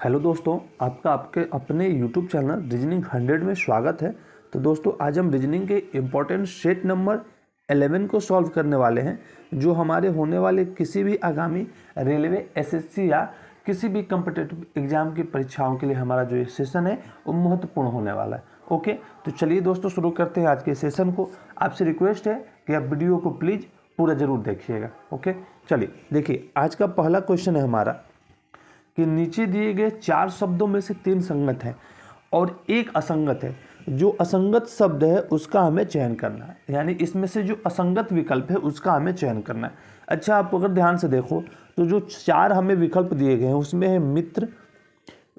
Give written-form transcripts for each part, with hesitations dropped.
Hello दोस्तों, आपका आपके अपने यूट्यूब चैनल रीजनिंग 100 में स्वागत है। तो दोस्तों, आज हम रीजनिंग के इम्पोर्टेंट सेट नंबर 11 को सॉल्व करने वाले हैं, जो हमारे होने वाले किसी भी आगामी रेलवे, एसएससी या किसी भी कम्पिटिटिव एग्जाम की परीक्षाओं के लिए हमारा जो ये सेशन है वो महत्वपूर्ण होने वाला है। ओके, तो चलिए दोस्तों शुरू करते हैं आज के सेशन को। आपसे रिक्वेस्ट है कि आप वीडियो को प्लीज़ पूरा ज़रूर देखिएगा। ओके, चलिए देखिए, आज का पहला क्वेश्चन है हमारा कि नीचे दिए गए 4 शब्दों में से 3 संगत हैं और एक असंगत है। जो असंगत शब्द है उसका हमें चयन करना है, यानी इसमें से जो असंगत विकल्प है उसका हमें चयन करना है। अच्छा, आप अगर ध्यान से देखो तो जो 4 हमें विकल्प दिए गए हैं उसमें है मित्र,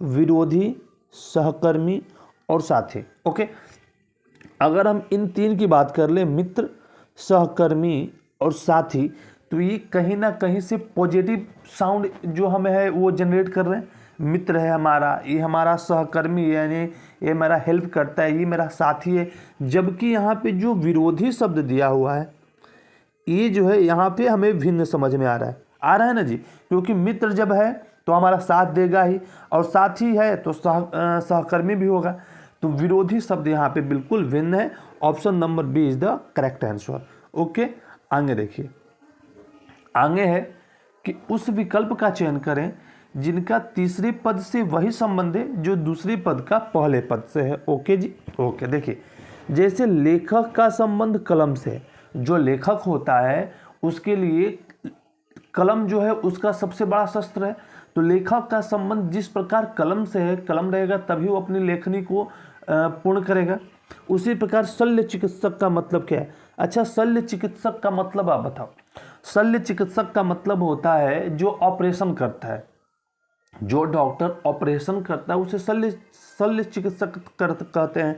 विरोधी, सहकर्मी और साथी। ओके, अगर हम इन 3 की बात कर ले, मित्र, सहकर्मी और साथी, तो ये कहीं ना कहीं से पॉजिटिव साउंड जो हमें है वो जनरेट कर रहे हैं। मित्र है हमारा, ये हमारा सहकर्मी यानी ये मेरा हेल्प करता है, ये मेरा साथी है। जबकि यहाँ पे जो विरोधी शब्द दिया हुआ है ये जो है यहाँ पे हमें भिन्न समझ में आ रहा है ना जी, क्योंकि मित्र जब है तो हमारा साथ देगा ही, और साथी है तो सहकर्मी भी होगा। तो विरोधी शब्द यहाँ पे बिल्कुल भिन्न है। Option number B is the correct answer. Okay, आगे देखिए, आगे है कि उस विकल्प का चयन करें जिनका तीसरे पद से वही संबंध है जो दूसरे पद का पहले पद से है। ओके जी, ओके, देखिए, जैसे लेखक का संबंध कलम से है, जो लेखक होता है उसके लिए कलम जो है उसका सबसे बड़ा शस्त्र है। तो लेखक का संबंध जिस प्रकार कलम से है, कलम रहेगा तभी वो अपनी लेखनी को पूर्ण करेगा। उसी प्रकार शल्य चिकित्सक का मतलब क्या है? अच्छा, शल्य चिकित्सक का मतलब आप बताओ। शल्य चिकित्सक का मतलब होता है जो ऑपरेशन करता है, जो डॉक्टर ऑपरेशन करता है उसे शल्य चिकित्सक कहते हैं।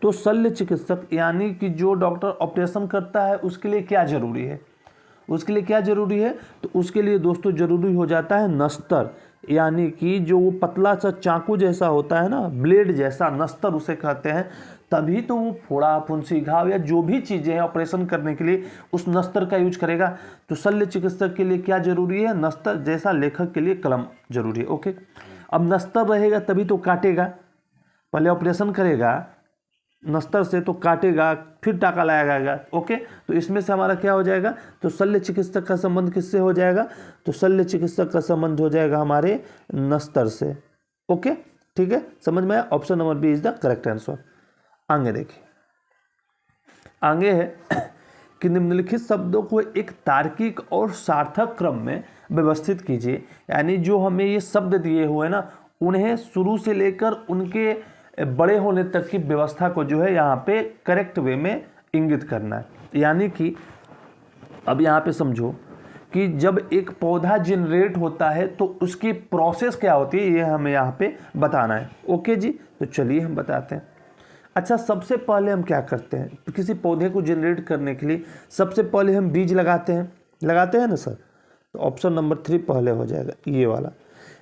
तो शल्य चिकित्सक यानी कि जो डॉक्टर ऑपरेशन करता है उसके लिए क्या जरूरी है? उसके लिए क्या जरूरी है? तो उसके लिए दोस्तों जरूरी हो जाता है नस्तर, यानी कि जो वो पतला सा चाकू जैसा होता है ना, ब्लेड जैसा, नस्तर उसे कहते हैं। तभी तो वो फोड़ा, फुंसी, घाव या जो भी चीज़ें हैं ऑपरेशन करने के लिए उस नस्तर का यूज करेगा। तो शल्य चिकित्सक के लिए क्या जरूरी है? नस्तर, जैसा लेखक के लिए कलम जरूरी है। ओके, अब नस्तर रहेगा तभी तो काटेगा, पहले ऑपरेशन करेगा नस्तर से तो काटेगा, फिर टाका लगाएगा। ओके, तो इसमें से हमारा क्या हो जाएगा? तो शल्य चिकित्सक का संबंध किससे हो जाएगा? तो शल्य चिकित्सक का संबंध हो जाएगा हमारे नस्तर से। ओके, ठीक है, समझ में आया? Option number B is the correct answer. आगे देखिए, आगे है कि निम्नलिखित शब्दों को एक तार्किक और सार्थक क्रम में व्यवस्थित कीजिए। यानी जो हमें ये शब्द दिए हुए ना, उन्हें शुरू से लेकर उनके बड़े होने तक की व्यवस्था को जो है यहाँ पे करेक्ट वे में इंगित करना है। यानी कि अब यहाँ पे समझो कि जब एक पौधा जनरेट होता है तो उसकी प्रोसेस क्या होती है, ये हमें यहाँ पे बताना है। ओके जी, तो चलिए हम बताते हैं। अच्छा, सबसे पहले हम क्या करते हैं? तो किसी पौधे को जनरेट करने के लिए सबसे पहले हम बीज लगाते हैं ना सर। तो ऑप्शन नंबर 3 पहले हो जाएगा, ये वाला।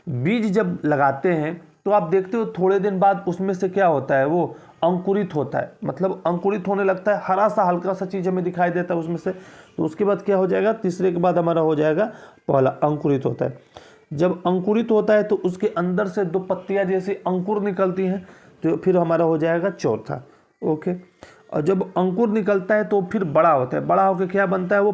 बीज जब लगाते हैं तो आप देखते हो थोड़े दिन बाद उसमें से क्या होता है, वो अंकुरित होता है, मतलब अंकुरित होने लगता है, हरा सा हल्का सा चीज़ हमें दिखाई देता है उसमें से। तो उसके बाद क्या हो जाएगा? तीसरे के बाद हमारा हो जाएगा पहला अंकुरित होता है। जब अंकुरित होता है तो उसके अंदर से 2 पत्तियाँ जैसी अंकुर निकलती हैं, तो फिर हमारा हो जाएगा चौथा। ओके, और जब अंकुर निकलता है तो फिर बड़ा होता है, बड़ा होकर क्या बनता है? वो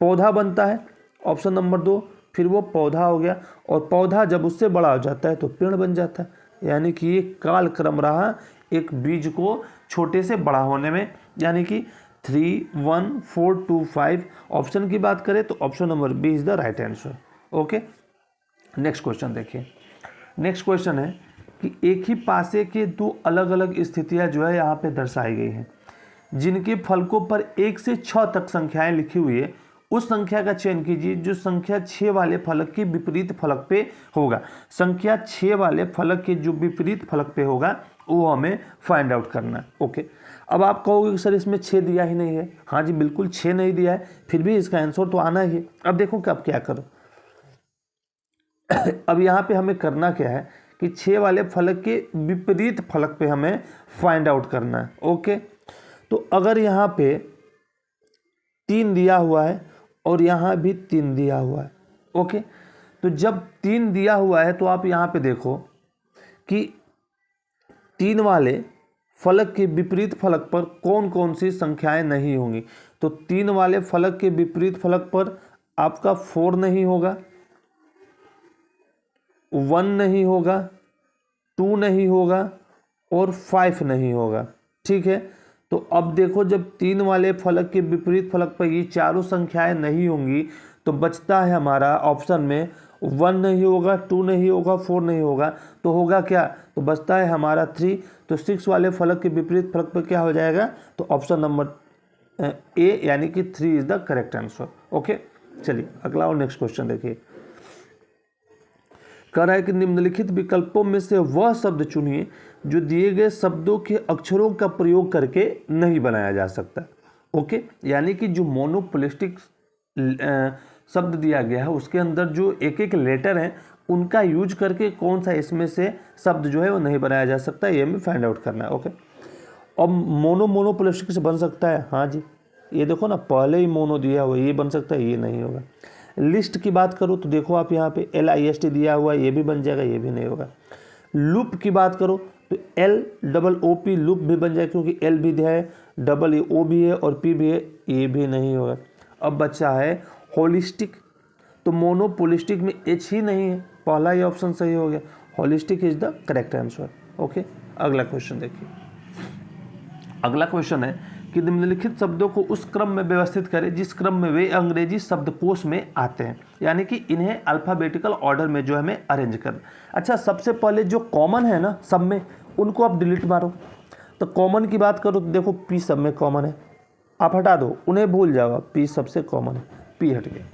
पौधा बनता है। ऑप्शन नंबर 2, फिर वो पौधा हो गया, और पौधा जब उससे बड़ा हो जाता है तो पेड़ बन जाता है। यानी कि ये काल क्रम रहा एक बीज को छोटे से बड़ा होने में, यानी कि 3, 1, 4, 2, 5। ऑप्शन की बात करें तो option number B is the right answer. Okay, next question देखिए। नेक्स्ट क्वेश्चन है कि एक ही पासे के 2 अलग अलग स्थितियां जो है यहाँ पे दर्शाई गई हैं, जिनके फलकों पर 1 से 6 तक संख्याएं लिखी हुई है। उस संख्या का चयन कीजिए जो संख्या 6 वाले फलक के विपरीत फलक पे होगा। संख्या 6 वाले फलक के जो विपरीत फलक पे होगा वो हमें फाइंड आउट करना है। ओके, अब आप कहोगे कि सर इसमें 6 दिया ही नहीं है। हाँ जी, बिल्कुल 6 नहीं दिया है, फिर भी इसका आंसर तो आना ही है। अब देखो कि अब क्या करो। अब यहाँ पे हमें करना क्या है कि 6 वाले फलक के विपरीत फलक पे हमें फाइंड आउट करना है। ओके, तो अगर यहाँ पे 3 दिया हुआ है और यहाँ भी 3 दिया हुआ है, ओके, तो तो जब 3 दिया हुआ है तो आप यहाँ पे देखो कि 3 वाले फलक के विपरीत फलक पर कौन कौन सी संख्याएं नहीं होंगी। तो 3 वाले फलक के विपरीत फलक पर आपका 4 नहीं होगा, 1 नहीं होगा, 2 नहीं होगा और 5 नहीं होगा। ठीक है, तो अब देखो जब 3 वाले फलक के विपरीत फलक पर ये चारों संख्याएं नहीं होंगी तो बचता है हमारा ऑप्शन में 1 नहीं होगा, 2 नहीं होगा, 4 नहीं होगा, तो होगा क्या, तो बचता है हमारा 3। तो 6 वाले फलक के विपरीत फलक पर क्या हो जाएगा, तो ऑप्शन नंबर ए यानी कि 3 is the correct answer. Okay, चलिए अगला और नेक्स्ट क्वेश्चन देखिए। कह रहा है कि निम्नलिखित विकल्पों में से वह शब्द चुनिए जो दिए गए शब्दों के अक्षरों का प्रयोग करके नहीं बनाया जा सकता। ओके, यानी कि जो मोनोपोलिस्टिक शब्द दिया गया है उसके अंदर जो एक एक लेटर हैं उनका यूज करके कौन सा इसमें से शब्द जो है वो नहीं बनाया जा सकता, ये हमें फाइंड आउट करना है। ओके, अब मोनोपोलिस्टिक से बन सकता है, हाँ जी, ये देखो ना पहले ही मोनो दिया हुआ, ये बन सकता है, ये नहीं होगा। लिस्ट की बात करो तो देखो आप यहाँ पे LIST दिया हुआ है, ये भी बन जाएगा, ये भी नहीं होगा। लूप की बात करो तो LOOP लूप भी बन जाएगा क्योंकि L भी है, O भी है और P भी है, ये भी नहीं होगा। अब बचा है होलिस्टिक, तो मोनोपोलिस्टिक में H ही नहीं है, पहला ही ऑप्शन सही हो गया, holistic is the correct answer. Okay, अगला क्वेश्चन देखिए। अगला क्वेश्चन है कि निम्नलिखित शब्दों को उस क्रम में व्यवस्थित करें जिस क्रम में वे अंग्रेजी शब्दकोश में आते हैं, यानी कि इन्हें अल्फाबेटिकल ऑर्डर में जो हमें अरेंज करना। अच्छा, सबसे पहले जो कॉमन है ना सब में, उनको आप डिलीट मारो। तो कॉमन की बात करो तो देखो P सब में कॉमन है, आप हटा दो, उन्हें भूल जाओ, P सबसे कॉमन है, P हट गया।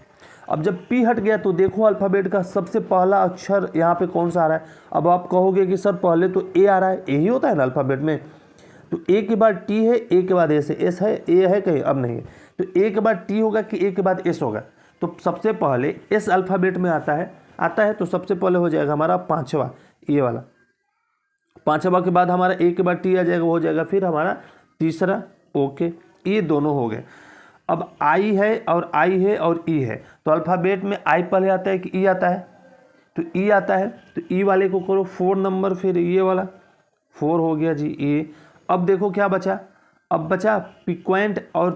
अब जब P हट गया तो देखो अल्फ़ाबेट का सबसे पहला अक्षर यहाँ पे कौन सा आ रहा है। अब आप कहोगे कि सर पहले तो A आ रहा है, A ही होता है ना अल्फ़ाबेट में, तो A के बाद T है, A के बाद S है, A है कहीं, अब नहीं है, तो A के बाद T होगा कि A के बाद S होगा। तो सबसे पहले S अल्फ़ाबेट में आता है तो सबसे पहले हो जाएगा हमारा 5वां, ये वाला 5वां के बाद हमारा A के बाद T आ जाएगा, वो हो जाएगा फिर हमारा तीसरा। ओके, ये दोनों हो गए। अब I है और I है और E है, तो अल्फ़ाबेट में I पहले आता है कि E आता है, तो E आता है, तो E वाले को करो 4 नंबर, फिर ये वाला 4 हो गया जी E। अब देखो क्या बचा, अब बचा पिक्वेंट और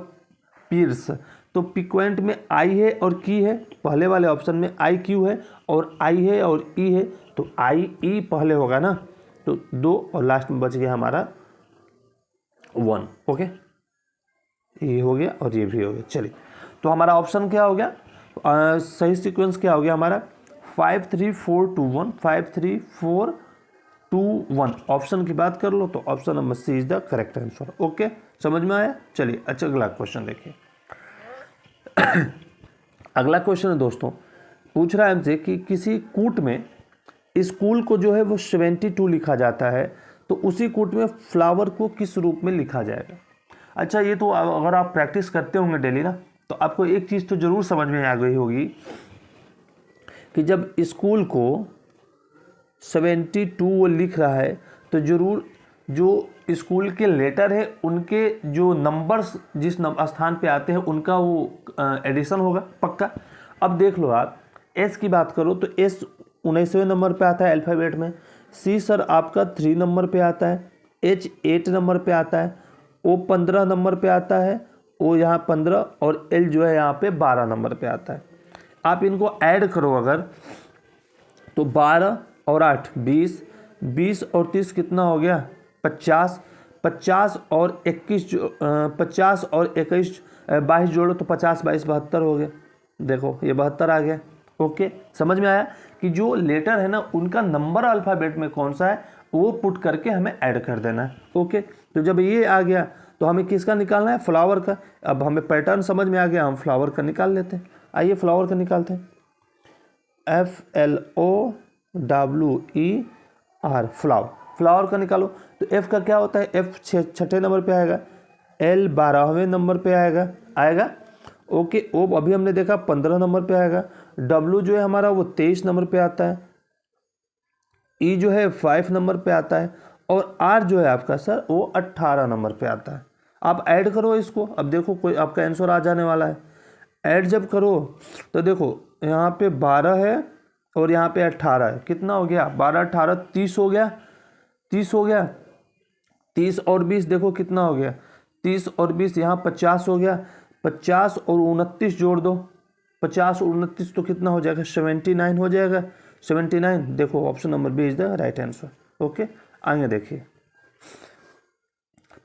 पीर्स, तो पिक्वेंट में I है और की है, पहले वाले ऑप्शन में IQ है और I है और E है, तो IE पहले होगा ना, तो 2 और लास्ट में बच गया हमारा 1। ओके, ये हो गया और ये भी हो गया। चलिए, तो हमारा ऑप्शन क्या हो गया, सही सीक्वेंस क्या हो गया हमारा 5 3 4 2 1, 5 3 4 2 1। ऑप्शन की बात कर लो तो option number C is the correct answer. Okay, समझ में आया। चलिए अच्छा अगला क्वेश्चन देखिए। अगला क्वेश्चन है दोस्तों, पूछ रहा है हमसे कि किसी कूट में स्कूल को जो है वो 72 लिखा जाता है, तो उसी कूट में फ्लावर को किस रूप में लिखा जाएगा। अच्छा, ये तो अगर आप प्रैक्टिस करते होंगे डेली ना, तो आपको एक चीज़ तो ज़रूर समझ में आ गई होगी कि जब स्कूल को 72 वो लिख रहा है तो ज़रूर जो स्कूल के लेटर है उनके जो नंबर्स जिस स्थान पे आते हैं उनका वो एडिशन होगा पक्का। अब देख लो आप, S की बात करो तो S 19वें नंबर पे आता है अल्फ़ाबेट में, C सर आपका 3 नंबर पे आता है, H 8 नंबर पे आता है, O 15 नंबर पे आता है, O यहाँ 15 और L जो है यहाँ पे 12 नंबर पे आता है। आप इनको ऐड करो अगर तो 12 और 8 20, 20 और 30 कितना हो गया 50, 50 और 21 50 और 21 22 जोड़ो तो 50 22 72 हो गए। देखो ये 72 आ गया। ओके, समझ में आया कि जो लेटर है ना उनका नंबर अल्फ़ाबेट में कौन सा है वो पुट करके हमें ऐड कर देना है। ओके, तो जब ये आ गया तो हमें किसका निकालना है, फ्लावर का। अब हमें पैटर्न समझ में आ गया, हम फ्लावर का निकाल लेते हैं। आइए फ्लावर का निकालते हैं, FLOWER फ्लावर। फ्लावर का निकालो तो F का क्या होता है, F 6ठे नंबर पे आएगा, L 12वें नंबर पे आएगा। ओके, O अभी हमने देखा 15 नंबर पे आएगा, W जो है हमारा वो 23 नंबर पे आता है, E जो है 5 नंबर पे आता है और R जो है आपका सर वो 18 नंबर पे आता है। आप ऐड करो इसको, अब देखो कोई आपका आंसर आ जाने वाला है। ऐड जब करो तो देखो यहाँ पे 12 है और यहाँ पे 18 है, कितना हो गया 12 18 30 हो गया, 30 हो गया, 30 और 20 देखो कितना हो गया, 30 और 20 यहाँ 50 हो गया, 50 और 29 जोड़ दो, 50 और 29 तो कितना हो जाएगा 79 हो जाएगा, 79 देखो option number B is the right answer. Okay आगे देखिए,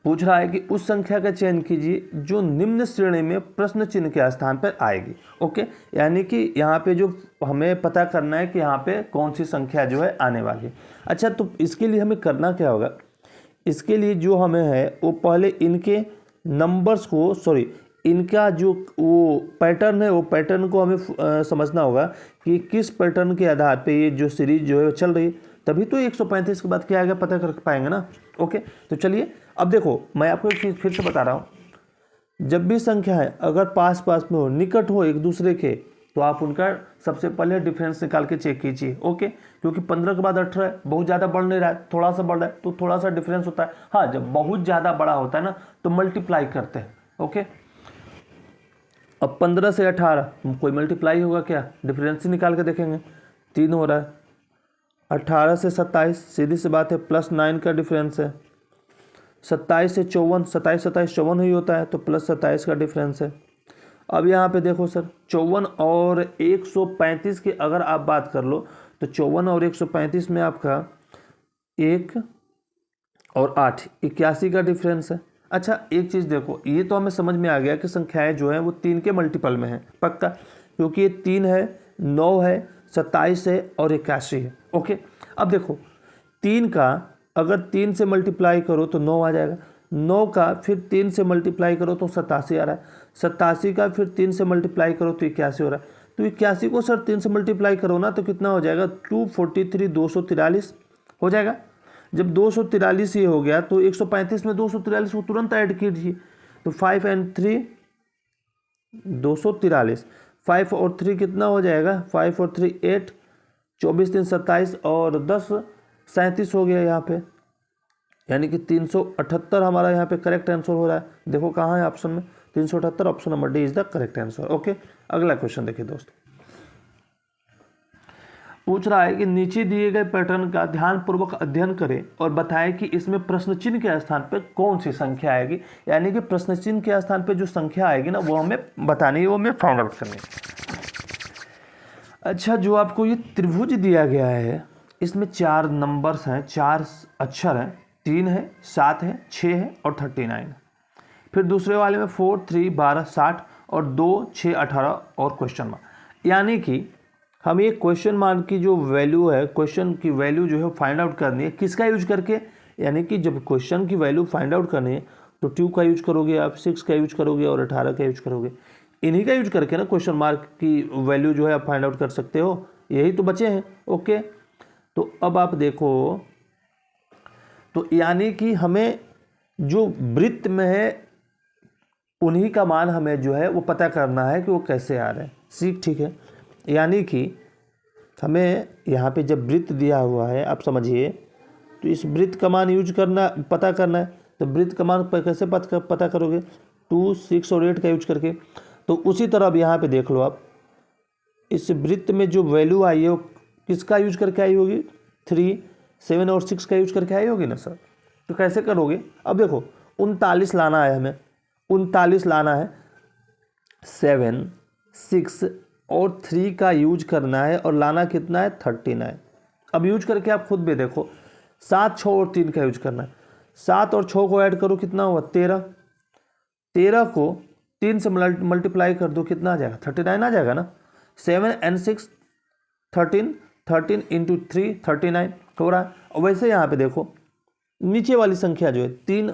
पूछ रहा है कि उस संख्या का चयन कीजिए जो निम्न श्रेणी में प्रश्न चिन्ह के स्थान पर आएगी। ओके यानी कि यहाँ पे जो हमें पता करना है कि यहाँ पे कौन सी संख्या जो है आने वाली है। अच्छा तो इसके लिए हमें करना क्या होगा, इसके लिए जो हमें है वो पहले इनके नंबर्स को इनका जो वो पैटर्न है वो पैटर्न को हमें समझना होगा कि किस पैटर्न के आधार पे ये जो सीरीज जो है चल रही है, तभी तो 135 के बाद क्या आएगा पता कर पाएंगे ना। ओके तो चलिए अब देखो मैं आपको एक चीज़ फिर से बता रहा हूँ, जब भी संख्या है अगर पास पास में हो, निकट हो एक दूसरे के, तो आप उनका सबसे पहले डिफरेंस निकाल के चेक कीजिए। ओके क्योंकि 15 के बाद 18 है, बहुत ज़्यादा बढ़ नहीं रहा है, थोड़ा सा बढ़ रहा है तो थोड़ा सा डिफरेंस होता है। हाँ जब बहुत ज़्यादा बड़ा होता है ना तो मल्टीप्लाई करते हैं। ओके अब 15 से 18 कोई मल्टीप्लाई होगा क्या, डिफरेंस ही निकाल के देखेंगे, 3 हो रहा है। 18 से 27 सीधी सी बात है +9 का डिफरेंस है। 27 से 54 27 27 54 ही होता है तो +27 का डिफरेंस है। अब यहाँ पे देखो सर 54 और 135 की अगर आप बात कर लो तो 54 और 135 में आपका 1 और 8 81 का डिफरेंस है। अच्छा एक चीज़ देखो, ये तो हमें समझ में आ गया कि संख्याएं जो हैं वो 3 के मल्टीपल में है पक्का, क्योंकि ये 3 है 9 है 27 है और 81 है। ओके अब देखो 3 का अगर 3 से मल्टीप्लाई करो तो 9 आ जाएगा, 9 का फिर 3 से मल्टीप्लाई करो तो 87 आ रहा है, 87 का फिर 3 से मल्टीप्लाई करो तो 81 हो रहा है, तो 81 को सर 3 से मल्टीप्लाई करो ना तो कितना हो जाएगा 243 243 हो जाएगा। जब 243 ही हो गया तो 135 में 243 को तुरंत ऐड कीजिए, तो 5 and 3 243, 5 और 3 कितना हो जाएगा 5 और 3 8, 24 3 27 और 10 37 हो गया यहाँ पे, यानी कि 378 हमारा यहाँ पे करेक्ट आंसर हो रहा है। देखो कहाँ है ऑप्शन में 378, option number D is the correct answer. Okay अगला क्वेश्चन देखिए दोस्तों, पूछ रहा है कि नीचे दिए गए पैटर्न का ध्यानपूर्वक अध्ययन करें और बताएं कि इसमें प्रश्न चिन्ह के स्थान पर कौन सी संख्या आएगी, यानी कि प्रश्न चिन्ह के स्थान पर जो संख्या आएगी ना वो हमें बतानी है, वो हमें फाइंड आउट करनी है। अच्छा जो आपको ये त्रिभुज दिया गया है इसमें 4 नंबर्स हैं, 4 अक्षर हैं, 3 है 7 है 6 है और 39। फिर दूसरे वाले में 4 3 12 60 और 2 6 18 और क्वेश्चन मार्क, यानी कि हमें एक क्वेश्चन मार्क की जो वैल्यू है, क्वेश्चन की वैल्यू जो है फाइंड आउट करनी है, किसका यूज करके, यानी कि जब क्वेश्चन की वैल्यू फाइंड आउट करनी है तो 2 का यूज करोगे आप, 6 का यूज करोगे और 18 का यूज करोगे, इन्हीं का यूज करके ना क्वेश्चन मार्क की वैल्यू जो है आप फाइंड आउट कर सकते हो, यही तो बचे हैं। ओके तो अब आप देखो, तो यानी कि हमें जो वृत्त में है उन्हीं का मान हमें जो है वो पता करना है कि वो कैसे आ रहे हैं। ठीक है, यानी कि हमें यहाँ पे जब वृत्त दिया हुआ है आप समझिए, तो इस वृत्त का मान यूज करना पता करना है, तो वृत्त का मान कैसे पता करोगे 2 6 और 8 का यूज करके। तो उसी तरह अब यहाँ पे देख लो आप, इस वृत्त में जो वैल्यू आई है वो किसका यूज करके आई होगी, 3 7 और 6 का यूज करके आई होगी ना सर। तो कैसे करोगे, अब देखो 39 लाना है, हमें 39 लाना है, 7 6 और 3 का यूज करना है और लाना कितना है 39। अब यूज करके आप खुद भी देखो, 7 6 और 3 का यूज करना है, 7 और 6 को ऐड करो कितना हुआ 13, 13 को 3 से मल्टीप्लाई कर दो कितना आ जाएगा 39 आ जाएगा ना। 7 and 6 13, 13 into 3 39 हो रहा है। और वैसे यहाँ पे देखो नीचे वाली संख्या जो है 3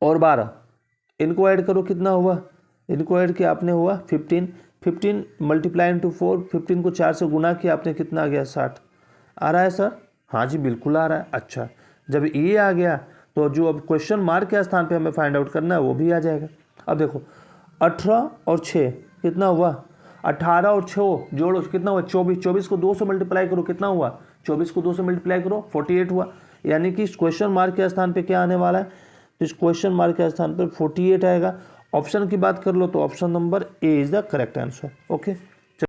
और 12, इनको ऐड करो कितना हुआ, इनको ऐड किया आपने हुआ 15, 15 मल्टीप्लाई इंटू 4, 15 को 4 से गुना किया आपने कितना आ गया 60 आ रहा है सर। हाँ जी बिल्कुल आ रहा है। अच्छा जब ये आ गया तो जो अब क्वेश्चन मार्क के स्थान पे हमें फाइंड आउट करना है वो भी आ जाएगा। अब देखो 18 और 6 कितना हुआ, 18 और 6 जोड़ो कितना हुआ 24, 24 को 2 से मल्टीप्लाई करो कितना हुआ, 24 को 2 से मल्टीप्लाई करो 48 हुआ। यानी कि इस क्वेश्चन मार्क के स्थान पे क्या आने वाला है, तो इस क्वेश्चन मार्क के स्थान पर 48 आएगा। ऑप्शन की बात कर लो तो option number A is the correct answer. Okay